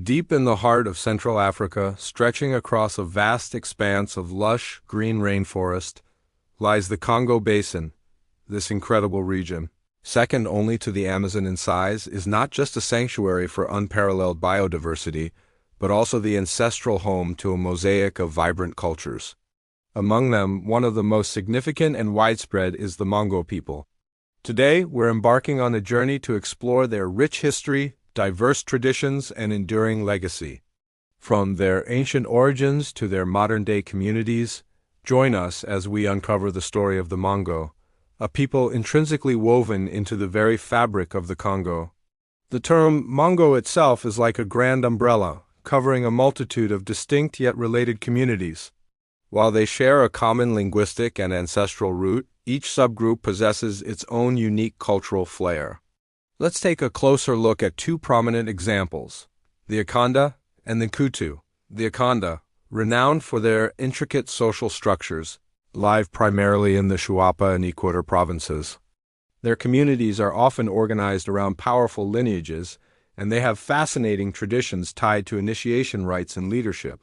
Deep in the heart of Central Africa, stretching across a vast expanse of lush, green rainforest, lies the Congo Basin. This incredible region, second only to the Amazon in size, is not just a sanctuary for unparalleled biodiversity, but also the ancestral home to a mosaic of vibrant cultures. Among them, one of the most significant and widespread is the Mongo people. Today, we're embarking on a journey to explore their rich history, diverse traditions, and enduring legacy. From their ancient origins to their modern-day communities, join us as we uncover the story of the Mongo, a people intrinsically woven into the very fabric of the Congo. The term Mongo itself is like a grand umbrella, covering a multitude of distinct yet related communities. While they share a common linguistic and ancestral root, each subgroup possesses its own unique cultural flair. Let's take a closer look at two prominent examples, the Ekonda and the Nkutu. The Ekonda, renowned for their intricate social structures, live primarily in the Shuapa and Equator provinces. Their communities are often organized around powerful lineages, and they have fascinating traditions tied to initiation rites and leadership.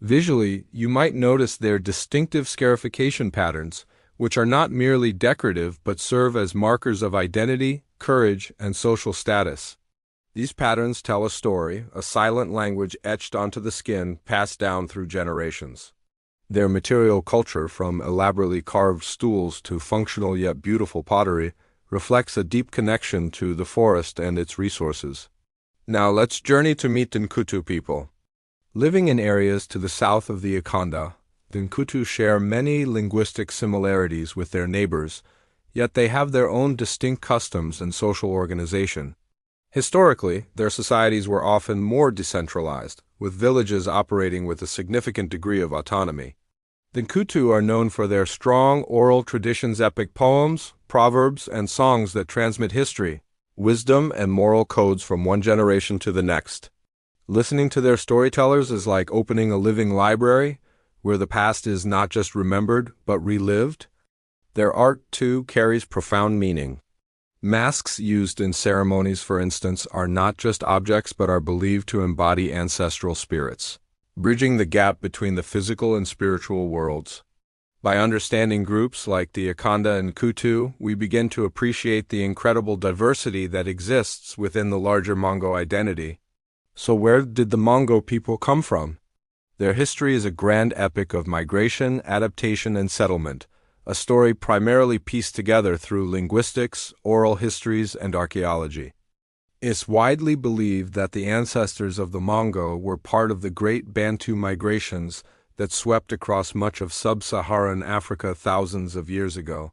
Visually, you might notice their distinctive scarification patterns, which are not merely decorative but serve as markers of identity, courage, and social status. These patterns tell a story, a silent language etched onto the skin, passed down through generations. Their material culture, from elaborately carved stools to functional yet beautiful pottery, reflects a deep connection to the forest and its resources. Now let's journey to meet the Nkutu people. Living in areas to the south of the Ekonda, the Nkutu share many linguistic similarities with their neighbors, yet they have their own distinct customs and social organization. Historically, their societies were often more decentralized, with villages operating with a significant degree of autonomy. The Nkutu are known for their strong oral traditions, epic poems, proverbs, and songs that transmit history, wisdom, and moral codes from one generation to the next. Listening to their storytellers is like opening a living library, where the past is not just remembered, but relived. Their art, too, carries profound meaning. Masks used in ceremonies, for instance, are not just objects but are believed to embody ancestral spirits, bridging the gap between the physical and spiritual worlds. By understanding groups like the Ekonda and Nkutu, we begin to appreciate the incredible diversity that exists within the larger Mongo identity. So where did the Mongo people come from? Their history is a grand epic of migration, adaptation, and settlement, a story primarily pieced together through linguistics, oral histories, and archaeology. It's widely believed that the ancestors of the Mongo were part of the great Bantu migrations that swept across much of sub-Saharan Africa thousands of years ago.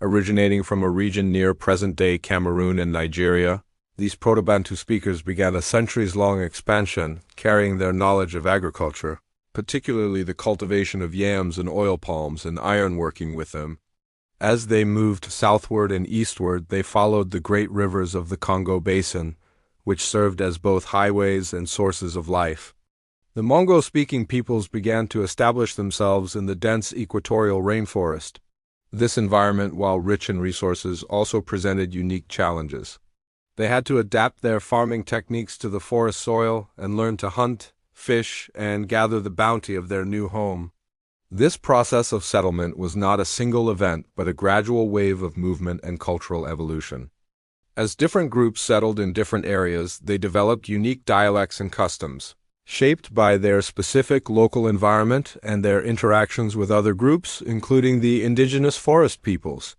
Originating from a region near present-day Cameroon and Nigeria, these Proto-Bantu speakers began a centuries-long expansion, carrying their knowledge of agriculture, particularly the cultivation of yams and oil palms and ironworking with them. As they moved southward and eastward, they followed the great rivers of the Congo Basin, which served as both highways and sources of life. The Mongo-speaking peoples began to establish themselves in the dense equatorial rainforest. This environment, while rich in resources, also presented unique challenges. They had to adapt their farming techniques to the forest soil and learn to hunt, fish, and gather the bounty of their new home. This process of settlement was not a single event, but a gradual wave of movement and cultural evolution. As different groups settled in different areas, they developed unique dialects and customs, shaped by their specific local environment and their interactions with other groups, including the indigenous forest peoples.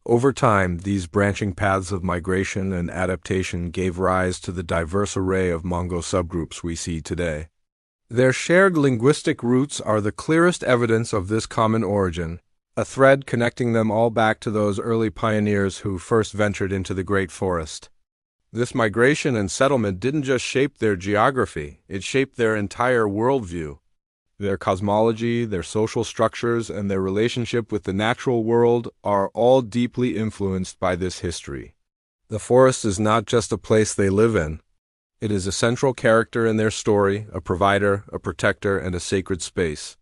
Over time, these branching paths of migration and adaptation gave rise to the diverse array of Mongo subgroups we see today. Their shared linguistic roots are the clearest evidence of this common origin, a thread connecting them all back to those early pioneers who first ventured into the great forest. This migration and settlement didn't just shape their geography, it shaped their entire worldview. Their cosmology, their social structures, and their relationship with the natural world are all deeply influenced by this history. The forest is not just a place they live in. It is a central character in their story, a provider, a protector, and a sacred space.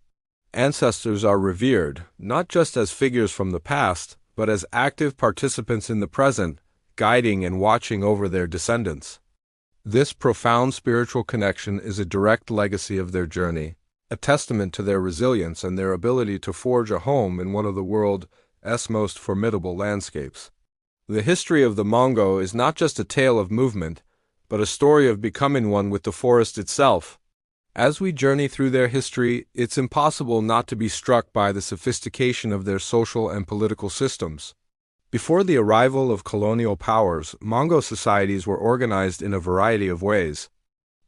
Ancestors are revered, not just as figures from the past, but as active participants in the present, guiding and watching over their descendants. This profound spiritual connection is a direct legacy of their journey, a testament to their resilience and their ability to forge a home in one of the world's most formidable landscapes. The history of the Mongo is not just a tale of movement, but a story of becoming one with the forest itself. As we journey through their history, it's impossible not to be struck by the sophistication of their social and political systems. Before the arrival of colonial powers, Mongo societies were organized in a variety of ways.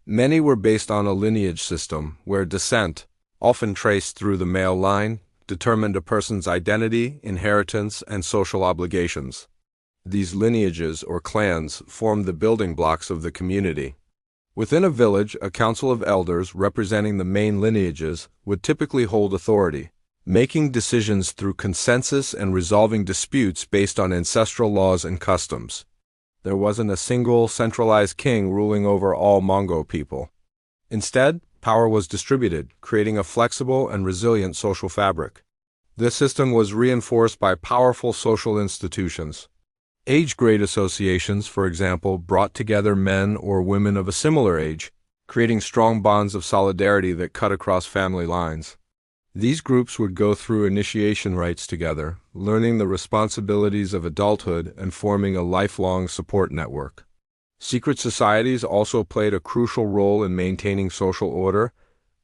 Many were based on a lineage system, where descent, often traced through the male line, determined a person's identity, inheritance, and social obligations. These lineages, or clans, formed the building blocks of the community. Within a village, a council of elders representing the main lineages would typically hold authority, making decisions through consensus and resolving disputes based on ancestral laws and customs. There wasn't a single centralized king ruling over all Mongo people. Instead, power was distributed, creating a flexible and resilient social fabric. This system was reinforced by powerful social institutions. Age-grade associations, for example, brought together men or women of a similar age, creating strong bonds of solidarity that cut across family lines. These groups would go through initiation rites together, learning the responsibilities of adulthood and forming a lifelong support network. Secret societies also played a crucial role in maintaining social order,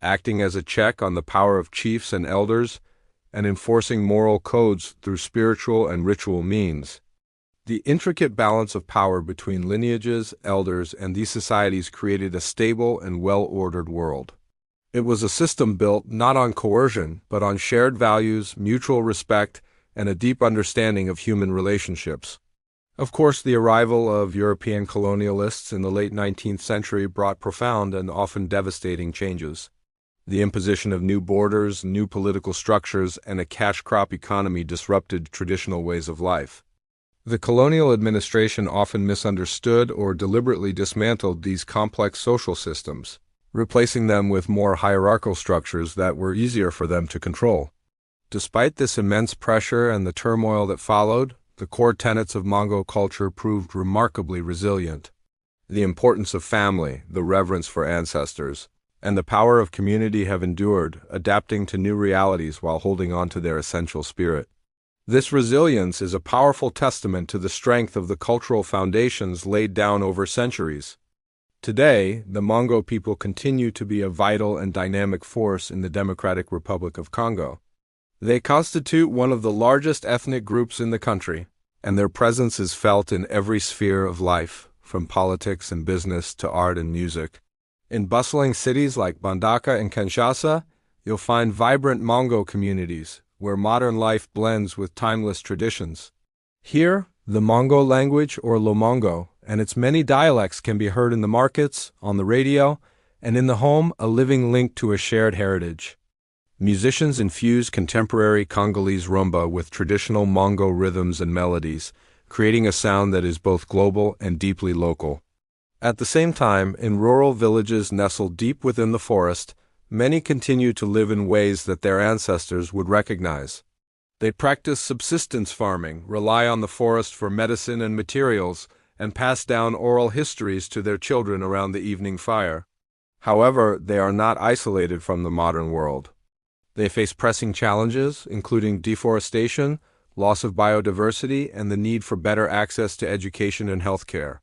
acting as a check on the power of chiefs and elders, and enforcing moral codes through spiritual and ritual means. The intricate balance of power between lineages, elders, and these societies created a stable and well-ordered world. It was a system built not on coercion, but on shared values, mutual respect, and a deep understanding of human relationships. Of course, the arrival of European colonialists in the late 19th century brought profound and often devastating changes. The imposition of new borders, new political structures, and a cash crop economy disrupted traditional ways of life. The colonial administration often misunderstood or deliberately dismantled these complex social systems, replacing them with more hierarchical structures that were easier for them to control. Despite this immense pressure and the turmoil that followed, the core tenets of Mongo culture proved remarkably resilient. The importance of family, the reverence for ancestors, and the power of community have endured, adapting to new realities while holding on to their essential spirit. This resilience is a powerful testament to the strength of the cultural foundations laid down over centuries. Today, the Mongo people continue to be a vital and dynamic force in the Democratic Republic of Congo. They constitute one of the largest ethnic groups in the country, and their presence is felt in every sphere of life, from politics and business to art and music. In bustling cities like Mbandaka and Kinshasa, you'll find vibrant Mongo communities, where modern life blends with timeless traditions. Here, the Mongo language, or Lomongo, and its many dialects can be heard in the markets, on the radio, and in the home, a living link to a shared heritage. Musicians infuse contemporary Congolese rumba with traditional Mongo rhythms and melodies, creating a sound that is both global and deeply local. At the same time, in rural villages nestled deep within the forest, many continue to live in ways that their ancestors would recognize. They practice subsistence farming, rely on the forest for medicine and materials, and pass down oral histories to their children around the evening fire. However, they are not isolated from the modern world. They face pressing challenges, including deforestation, loss of biodiversity, and the need for better access to education and healthcare.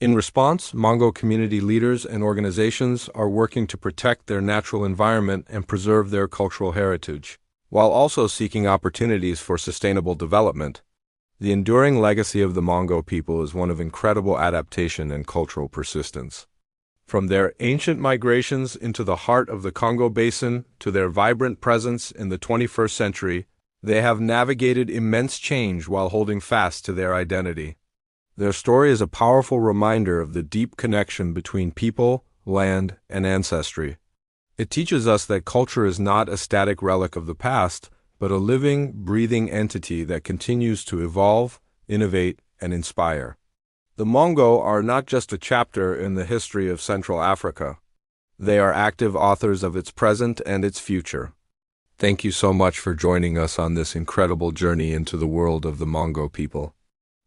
In response, Mongo community leaders and organizations are working to protect their natural environment and preserve their cultural heritage, while also seeking opportunities for sustainable development. The enduring legacy of the Mongo people is one of incredible adaptation and cultural persistence. From their ancient migrations into the heart of the Congo Basin to their vibrant presence in the 21st century, they have navigated immense change while holding fast to their identity. Their story is a powerful reminder of the deep connection between people, land, and ancestry. It teaches us that culture is not a static relic of the past, but a living, breathing entity that continues to evolve, innovate, and inspire. The Mongo are not just a chapter in the history of Central Africa. They are active authors of its present and its future. Thank you so much for joining us on this incredible journey into the world of the Mongo people.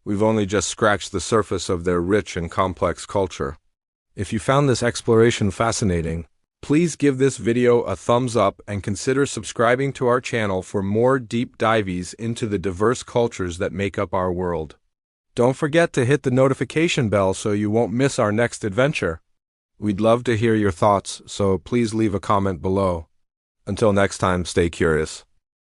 We've only just scratched the surface of their rich and complex culture. If you found this exploration fascinating, please give this video a thumbs up and consider subscribing to our channel for more deep dives into the diverse cultures that make up our world. Don't forget to hit the notification bell so you won't miss our next adventure. We'd love to hear your thoughts, so please leave a comment below. Until next time, stay curious.